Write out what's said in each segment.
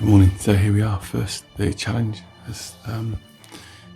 Good morning. So here we are, first the challenge is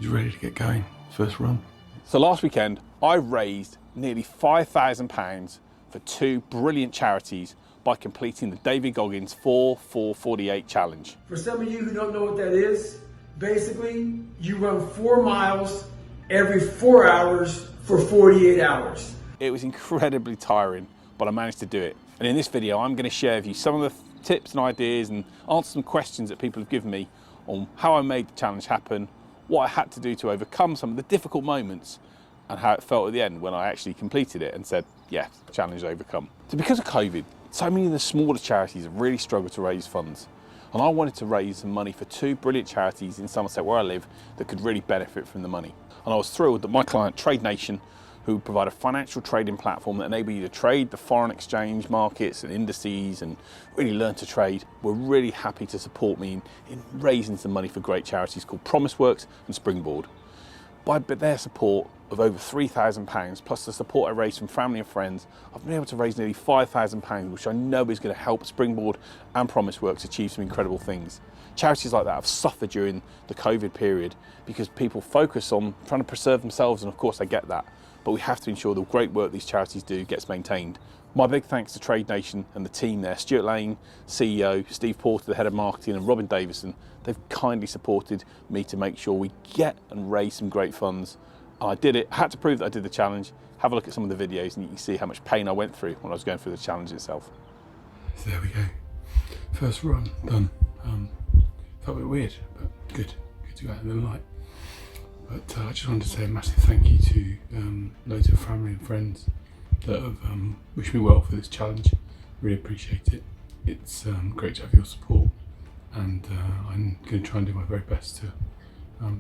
ready to get going, first run. So last weekend I raised nearly £5,000 for two brilliant charities by completing the David Goggins 4-4-48 challenge. For some of you who don't know what that is, basically you run 4 miles every 4 hours for 48 hours. It was incredibly tiring, but I managed to do it. And in this video I'm going to share with you some of the tips and ideas and answer some questions that people have given me on how I made the challenge happen, what I had to do to overcome some of the difficult moments, and how it felt at the end when I actually completed it and said, yeah, challenge overcome. So because of COVID, so many of the smaller charities have really struggled to raise funds. And I wanted to raise some money for two brilliant charities in Somerset where I live that could really benefit from the money. And I was thrilled that my client, Trade Nation, who provide a financial trading platform that enable you to trade the foreign exchange markets and indices and really learn to trade, were really happy to support me in raising some money for great charities called Promise Works and Springboard. By their support of over £3,000, plus the support I raised from family and friends, I've been able to raise nearly £5,000, which I know is going to help Springboard and Promise Works achieve some incredible things. Charities like that have suffered during the COVID period because people focus on trying to preserve themselves, and of course I get that. But we have to ensure the great work these charities do gets maintained. My big thanks to Trade Nation and the team there, Stuart Lane, CEO, Steve Porter, the head of marketing, and Robin Davison. They've kindly supported me to make sure we get and raise some great funds. And I did it, I had to prove that I did the challenge. Have a look at some of the videos and you can see how much pain I went through when I was going through the challenge itself. So there we go, first run done. Felt a bit weird, but good to go out in the light. But I just wanted to say a massive thank you to loads of family and friends that have wished me well for this challenge. Really appreciate it. It's great to have your support, and I'm going to try and do my very best to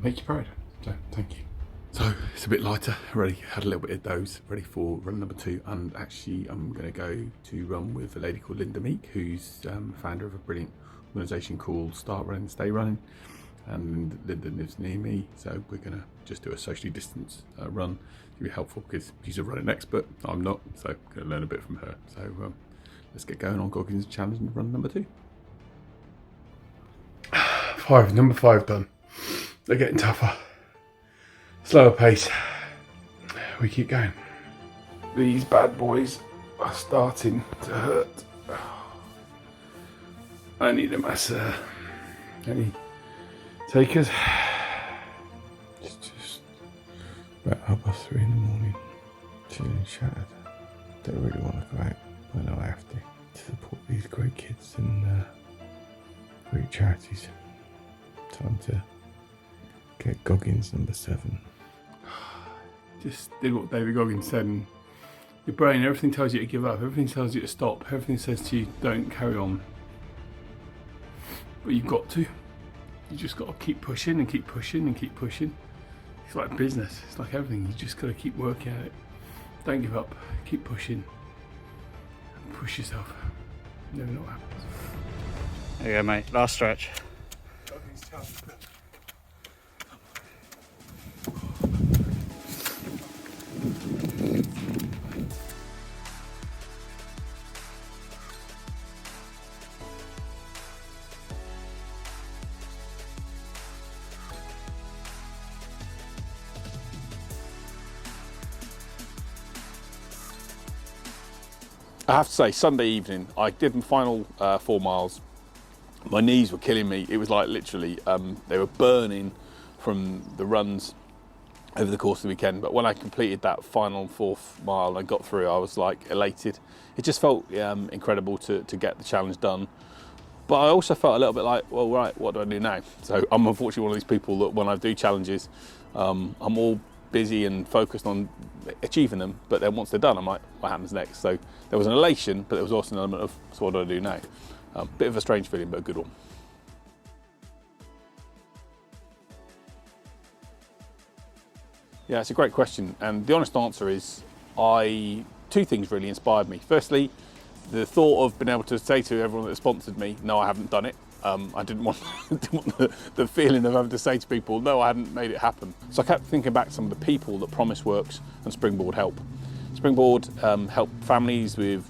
make you proud. So thank you. So it's a bit lighter. Already had a little bit of those ready for run number 2, and actually I'm going to go to run with a lady called Linda Meek, who's founder of a brilliant organisation called Start Running, Stay Running. And Linda lives near me, so we're going to just do a socially distanced run to be helpful because she's a running expert, I'm not, so I'm going to learn a bit from her. So let's get going on Goggins challenge and run number 2. Number 5 done. They're getting tougher, slower pace. We keep going. These bad boys are starting to hurt. I need a masseur. Any takers? It's just about 3:30 in the morning, feeling shattered. Don't really want to go out, but I know I have to support these great kids and great charities. Time to get Goggins number 7. Just did what David Goggins said, and your brain, everything tells you to give up, everything tells you to stop, everything says to you don't carry on, but you've got to. You just got to keep pushing and keep pushing and keep pushing. It's like business, it's like everything, you just got to keep working at it. Don't give up, keep pushing. Push yourself, you never know what happens. There you go, mate, last stretch. I have to say, Sunday evening, I did my final 4 miles. My knees were killing me. It was like literally, they were burning from the runs over the course of the weekend. But when I completed that final 4th mile and I got through, I was like elated. It just felt incredible to get the challenge done. But I also felt a little bit like, well, right, what do I do now? So I'm unfortunately one of these people that when I do challenges, I'm all busy and focused on achieving them, but then once they're done, I'm like, what happens next? So there was an elation, but there was also an element of, so what do I do now? Bit of a strange feeling, but a good one. Yeah, it's a great question, and the honest answer is, two things really inspired me. Firstly, the thought of being able to say to everyone that sponsored me, no, I haven't done it. I didn't want the feeling of having to say to people, no, I hadn't made it happen. So I kept thinking back to some of the people that Promise Works and Springboard help. Springboard help families with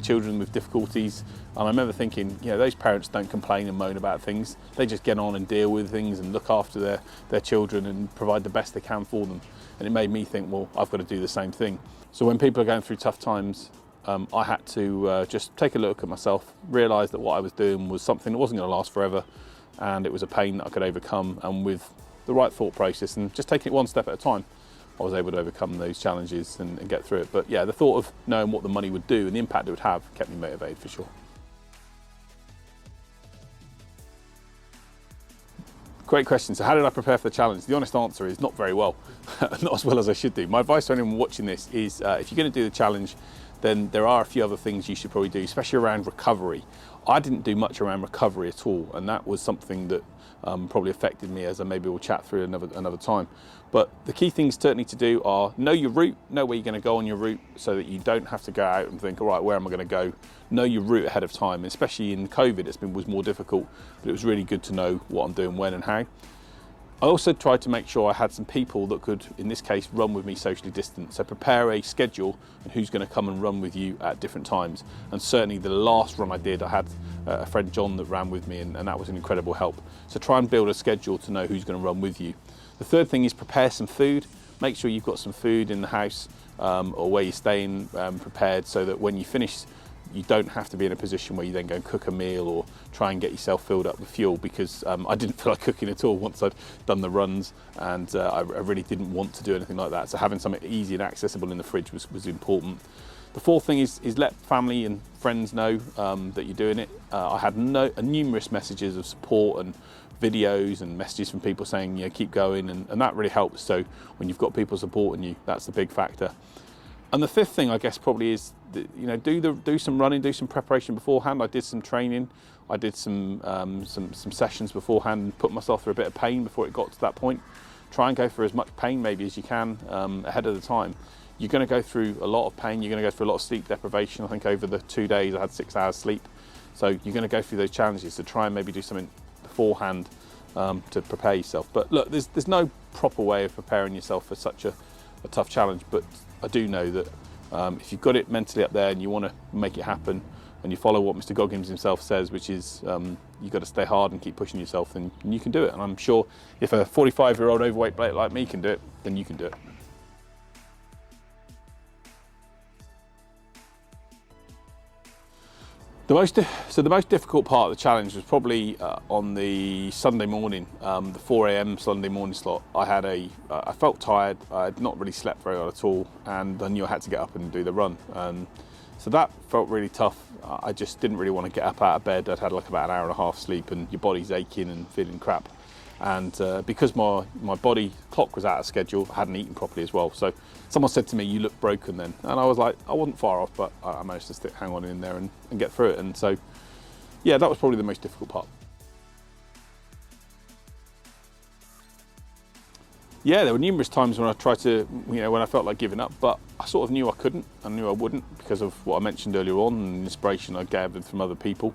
children with difficulties, and I remember thinking, those parents don't complain and moan about things. They just get on and deal with things and look after their children and provide the best they can for them. And it made me think, well, I've got to do the same thing. So when people are going through tough times, I had to just take a look at myself, realise that what I was doing was something that wasn't going to last forever, and it was a pain that I could overcome, and with the right thought process and just taking it one step at a time, I was able to overcome those challenges and get through it. But yeah, the thought of knowing what the money would do and the impact it would have kept me motivated for sure. Great question. So how did I prepare for the challenge? The honest answer is not very well, not as well as I should do. My advice to anyone watching this is if you're going to do the challenge, then there are a few other things you should probably do, especially around recovery. I didn't do much around recovery at all, and that was something that probably affected me, as I maybe will chat through another time. But the key things certainly to do are know your route, know where you're going to go on your route, so that you don't have to go out and think, all right, where am I going to go? Know your route ahead of time, especially in COVID, was more difficult, but it was really good to know what I'm doing, when and how. I also tried to make sure I had some people that could, in this case, run with me socially distant. So prepare a schedule and who's going to come and run with you at different times. And certainly the last run I did, I had a friend John that ran with me, and that was an incredible help. So try and build a schedule to know who's going to run with you. The third thing is prepare some food. Make sure you've got some food in the house or where you're staying prepared, so that when you finish, you don't have to be in a position where you then go and cook a meal or try and get yourself filled up with fuel, because I didn't feel like cooking at all once I'd done the runs, and I really didn't want to do anything like that. So having something easy and accessible in the fridge was important. The fourth thing is let family and friends know that you're doing it. I had numerous messages of support and videos and messages from people saying, keep going, and that really helps. So when you've got people supporting you, that's the big factor. And the fifth thing, I guess, probably is do some running, do some preparation beforehand. I did some training, I did some sessions beforehand, and put myself through a bit of pain before it got to that point. Try and go through as much pain maybe as you can ahead of the time. You're going to go through a lot of pain. You're going to go through a lot of sleep deprivation. I think over the 2 days I had 6 hours sleep. So you're going to go through those challenges. So try and maybe do something beforehand to prepare yourself. But look, there's no proper way of preparing yourself for such a tough challenge. But I do know that if you've got it mentally up there and you want to make it happen, and you follow what Mr. Goggins himself says, which is you've got to stay hard and keep pushing yourself, then you can do it. And I'm sure if a 45-year-old overweight bloke like me can do it, then you can do it. The most difficult part of the challenge was probably on the Sunday morning, the 4 a.m. Sunday morning slot. I felt tired. I had not really slept very well at all, and I knew I had to get up and do the run. So that felt really tough. I just didn't really want to get up out of bed. I'd had like about an hour and a half sleep, and your body's aching and feeling crap. And because my body clock was out of schedule, I hadn't eaten properly as well. So someone said to me, "You look broken then." And I was like, I wasn't far off, but I managed to hang on in there and get through it. And so, yeah, that was probably the most difficult part. Yeah, there were numerous times when I tried to, when I felt like giving up, but I sort of knew I couldn't. I knew I wouldn't because of what I mentioned earlier on and the inspiration I gathered from other people.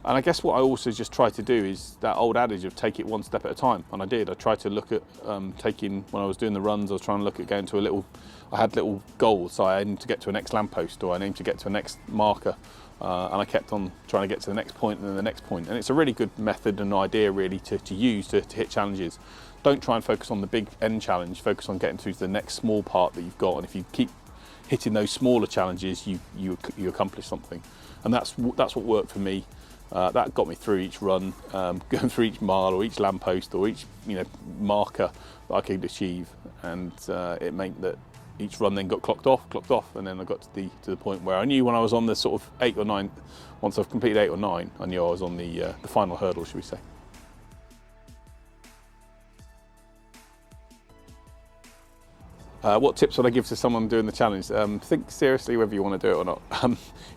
And I guess what I also just tried to do is that old adage of take it one step at a time. And I did. I tried to look at when I was doing the runs, I was trying to look at going to I had little goals. So I aimed to get to a next lamppost, or I aimed to get to a next marker. And I kept on trying to get to the next point and then the next point. And it's a really good method and idea really to use to hit challenges. Don't try and focus on the big end challenge, focus on getting through to the next small part that you've got. And if you keep hitting those smaller challenges, you accomplish something. And that's what worked for me. That got me through each run, going through each mile or each lamppost or each marker that I could achieve, and it meant that each run then got clocked off, and then I got to the point where I knew when I was on the sort of 8 or 9. Once I've completed 8 or 9, I knew I was on the final hurdle, should we say. What tips would I give to someone doing the challenge? Think seriously whether you want to do it or not.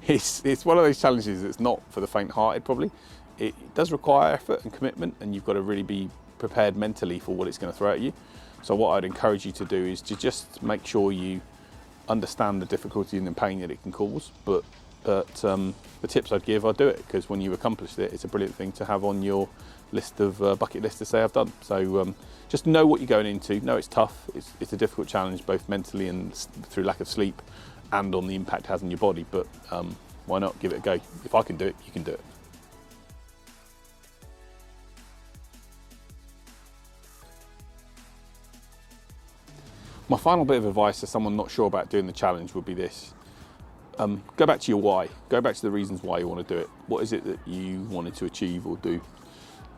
It's one of those challenges that's not for the faint-hearted, probably. It does require effort and commitment, and you've got to really be prepared mentally for what it's going to throw at you. So what I'd encourage you to do is to just make sure you understand the difficulty and the pain that it can cause, but the tips I'd give, I'd do it, because when you've accomplished it, it's a brilliant thing to have on your list of bucket list to say I've done. So just know what you're going into. Know it's tough. It's a difficult challenge, both mentally and through lack of sleep, and on the impact it has on your body. But why not give it a go? If I can do it, you can do it. My final bit of advice to someone not sure about doing the challenge would be this. Go back to your why. Go back to the reasons why you want to do it. What is it that you wanted to achieve or do?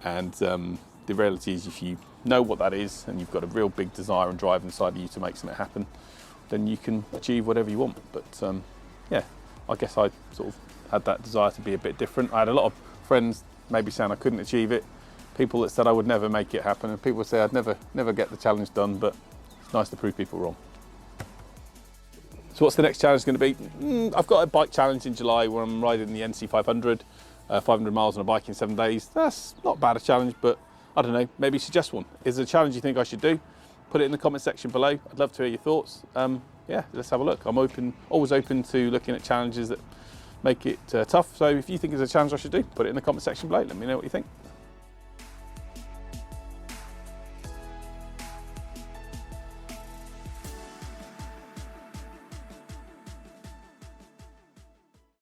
And the reality is, if you know what that is and you've got a real big desire and drive inside of you to make something happen, then you can achieve whatever you want. But yeah, I guess I sort of had that desire to be a bit different. I had a lot of friends maybe saying I couldn't achieve it, people that said I would never make it happen, and people say I'd never get the challenge done, but it's nice to prove people wrong. So what's the next challenge going to be? I've got a bike challenge in July where I'm riding the NC 500, 500 miles on a bike in 7 days. That's not bad a challenge, but I don't know, maybe suggest one. Is there a challenge you think I should do? Put it in the comment section below. I'd love to hear your thoughts. Yeah, let's have a look. I'm always open to looking at challenges that make it tough. So if you think there's a challenge I should do, put it in the comment section below. Let me know what you think.